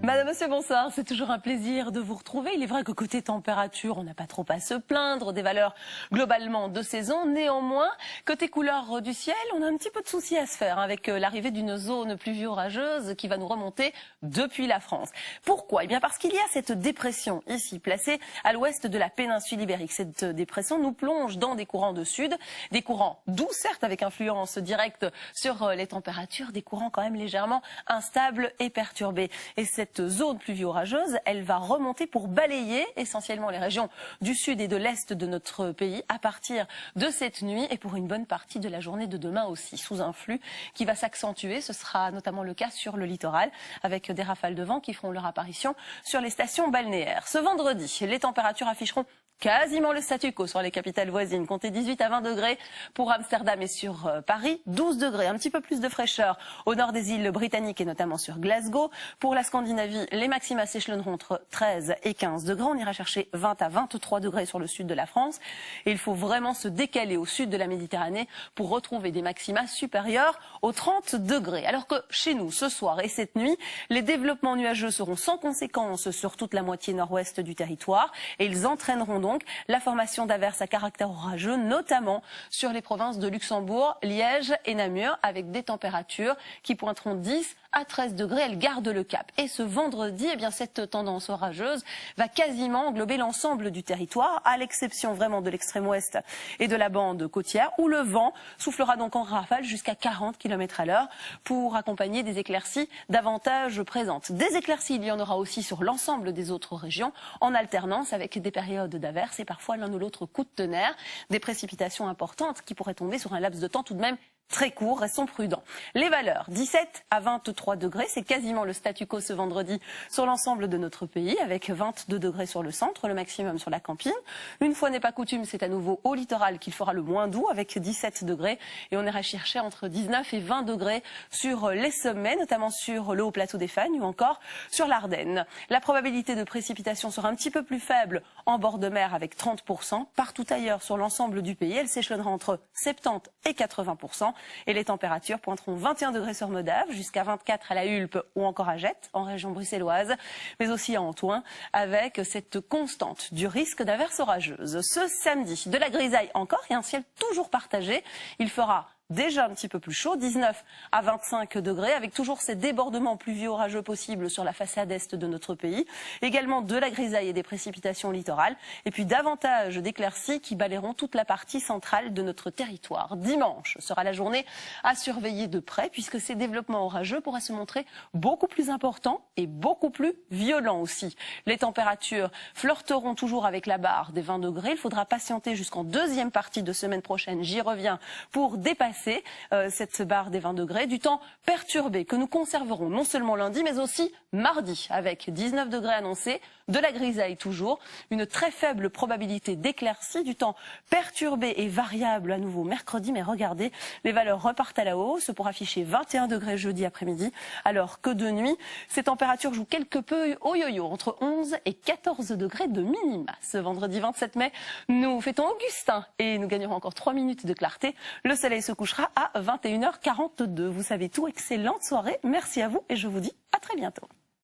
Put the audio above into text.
Madame, monsieur, bonsoir. C'est toujours un plaisir de vous retrouver. Il est vrai que côté température, on n'a pas trop à se plaindre des valeurs globalement de saison. Néanmoins, côté couleur du ciel, on a un petit peu de soucis à se faire avec l'arrivée d'une zone pluvio-orageuse qui va nous remonter depuis la France. Pourquoi? Eh bien parce qu'il y a cette dépression ici, placée à l'ouest de la péninsule ibérique. Cette dépression nous plonge dans des courants de sud, des courants doux certes avec influence directe sur les températures, des courants quand même légèrement instables et perturbés. Et cette zone pluvio-orageuse, elle va remonter pour balayer essentiellement les régions du sud et de l'est de notre pays à partir de cette nuit et pour une bonne partie de la journée de demain aussi, sous un flux qui va s'accentuer. Ce sera notamment le cas sur le littoral avec des rafales de vent qui feront leur apparition sur les stations balnéaires. Ce vendredi, les températures afficheront quasiment le statu quo sur les capitales voisines. Comptez 18 à 20 degrés pour Amsterdam et sur Paris, 12 degrés. Un petit peu plus de fraîcheur au nord des îles britanniques et notamment sur Glasgow. Pour la Scandinavie, les maxima s'échelonneront entre 13 et 15 degrés. On ira chercher 20 à 23 degrés sur le sud de la France. Et il faut vraiment se décaler au sud de la Méditerranée pour retrouver des maxima supérieurs aux 30 degrés. Alors que chez nous, ce soir et cette nuit, les développements nuageux seront sans conséquence sur toute la moitié nord-ouest du territoire et ils entraîneront donc la formation d'averses à caractère orageux, notamment sur les provinces de Luxembourg, Liège et Namur, avec des températures qui pointeront 10 à 13 degrés. Elles gardent le cap. Et ce vendredi, eh bien, cette tendance orageuse va quasiment englober l'ensemble du territoire, à l'exception vraiment de l'extrême ouest et de la bande côtière, où le vent soufflera donc en rafale jusqu'à 40 km à l'heure pour accompagner des éclaircies davantage présentes. Des éclaircies, il y en aura aussi sur l'ensemble des autres régions, en alternance avec des périodes d'averses et parfois l'un ou l'autre coup de tonnerre, des précipitations importantes qui pourraient tomber sur un laps de temps tout de même très court, restons prudents. Les valeurs, 17 à 23 degrés, c'est quasiment le statu quo ce vendredi sur l'ensemble de notre pays, avec 22 degrés sur le centre, le maximum sur la Campine. Une fois n'est pas coutume, c'est à nouveau au littoral qu'il fera le moins doux, avec 17 degrés, et on ira chercher entre 19 et 20 degrés sur les sommets, notamment sur le haut plateau des Fagnes ou encore sur l'Ardenne. La probabilité de précipitation sera un petit peu plus faible en bord de mer, avec 30%. Partout ailleurs sur l'ensemble du pays, elle s'échelonnera entre 70 et 80%. Et les températures pointeront 21 degrés sur Modave, jusqu'à 24 à la Hulpe ou encore à Gênes, en région bruxelloise, mais aussi à Antoing, avec cette constante du risque d'averses orageuses. Ce samedi, de la grisaille encore et un ciel toujours partagé. Il fera déjà un petit peu plus chaud, 19 à 25 degrés, avec toujours ces débordements pluvio-orageux possibles sur la façade est de notre pays. Également de la grisaille et des précipitations littorales. Et puis davantage d'éclaircies qui balayeront toute la partie centrale de notre territoire. Dimanche sera la journée à surveiller de près, puisque ces développements orageux pourraient se montrer beaucoup plus importants et beaucoup plus violents aussi. Les températures flirteront toujours avec la barre des 20 degrés. Il faudra patienter jusqu'en deuxième partie de semaine prochaine, j'y reviens, pour dépasser cette barre des 20 degrés, du temps perturbé que nous conserverons non seulement lundi mais aussi mardi avec 19 degrés annoncés, de la grisaille toujours, une très faible probabilité d'éclaircie, du temps perturbé et variable à nouveau mercredi, mais regardez, les valeurs repartent à la hausse pour afficher 21 degrés jeudi après-midi, alors que de nuit, ces températures jouent quelque peu au yo-yo, entre 11 et 14 degrés de minima. Ce vendredi 27 mai, nous fêtons Augustin et nous gagnerons encore 3 minutes de clarté. Le soleil se couchera à 21h42. Vous savez tout, excellente soirée, merci à vous et je vous dis à très bientôt.